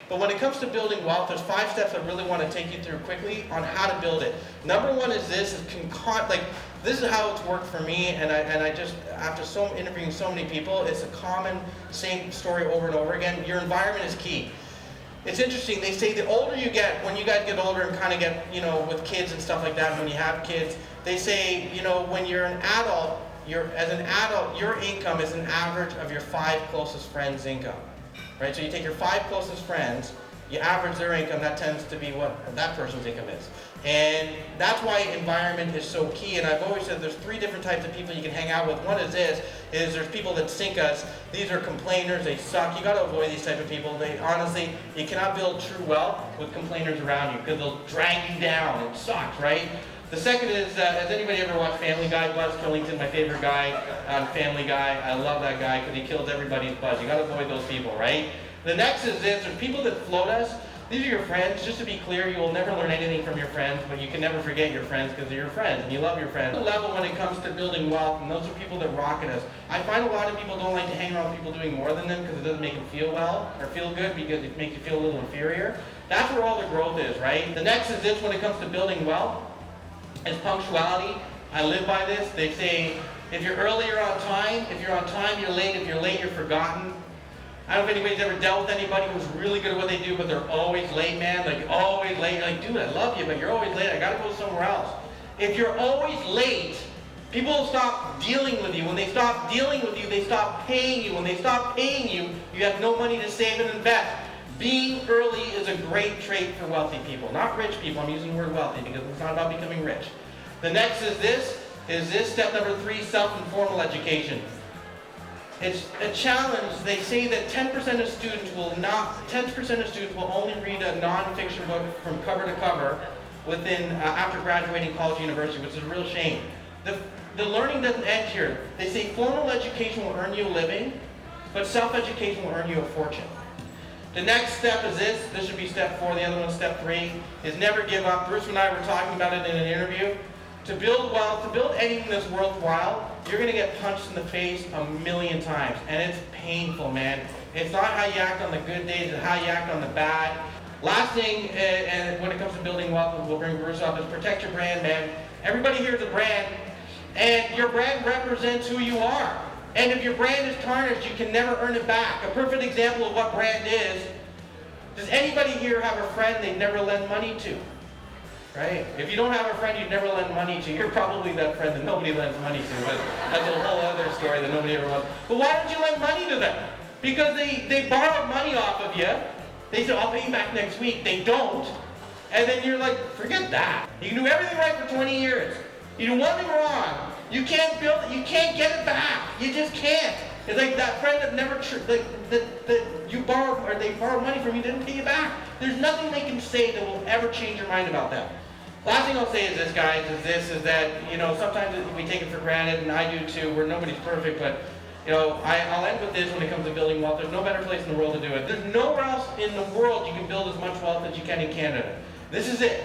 But when it comes to building wealth, there's 5 steps I really want to take you through quickly on how to build it. Number 1 is this: this is how it's worked for me, and I just, after interviewing so many people, it's a common same story over and over again. Your environment is key. It's interesting, they say the older you get, when you guys get older and kind of get, with kids and stuff like that, when you have kids, they say, when you're an adult, your income is an average of your 5 closest friends' income. Right? So you take your 5 closest friends, you average their income, that tends to be what that person's income is. And that's why environment is so key. And I've always said there's 3 different types of people you can hang out with. One is there's people that sink us. These are complainers, they suck. You gotta avoid these type of people. Honestly, you cannot build true wealth with complainers around you, because they'll drag you down. It sucks, right? The second is, has anybody ever watched Family Guy? Buzz Killington, my favorite guy on Family Guy. I love that guy because he kills everybody's buzz. You gotta avoid those people, right? The next is this: there's people that float us. These are your friends. Just to be clear, you will never learn anything from your friends, but you can never forget your friends because they're your friends and you love your friends. The level when it comes to building wealth, and those are people that rocket us. I find a lot of people don't like to hang around with people doing more than them because it doesn't make them feel well or feel good, because it makes you feel a little inferior. That's where all the growth is, right? The next is this: when it comes to building wealth, is punctuality. I live by this. They say, if you're early, you're on time. If you're on time, you're late. If you're late, you're forgotten. I don't know if anybody's ever dealt with anybody who's really good at what they do, but they're always late, man. Like, always late. Like, dude, I love you, but you're always late. I gotta go somewhere else. If you're always late, people will stop dealing with you. When they stop dealing with you, they stop paying you. When they stop paying you, you have no money to save and invest. Being early is a great trait for wealthy people. Not rich people. I'm using the word wealthy because it's not about becoming rich. The next is this step number 3, self-informal education. It's a challenge. They say that 10% of students will only read a non-fiction book from cover to cover after graduating college or university, which is a real shame. The learning doesn't end here. They say formal education will earn you a living, but self-education will earn you a fortune. The next step is this should be step 4, the other one's step 3, is never give up. Bruce and I were talking about it in an interview. To build wealth, to build anything that's worthwhile, you're going to get punched in the face a million times. And it's painful, man. It's not how you act on the good days, it's how you act on the bad. Last thing, and when it comes to building wealth, we'll bring Bruce up, is protect your brand, man. Everybody here is a brand, and your brand represents who you are. And if your brand is tarnished, you can never earn it back. A perfect example of what brand is: does anybody here have a friend they never lend money to? Right? If you don't have a friend you'd never lend money to, you're probably that friend that nobody lends money to. But that's a whole other story that nobody ever wants. But why don't you lend money to them? Because they borrowed money off of you. They said, I'll pay you back next week. They don't. And then you're like, forget that. You can do everything right for 20 years. You do one thing wrong, you can't build it, you can't get it back. You just can't. It's like that friend that never, that you borrowed, or they borrowed money from you, didn't pay you back. There's nothing they can say that will ever change your mind about them. Last thing I'll say is this, guys, is that, sometimes we take it for granted, and I do too, where nobody's perfect, but, I'll end with this when it comes to building wealth. There's no better place in the world to do it. There's nowhere else in the world you can build as much wealth as you can in Canada. This is it.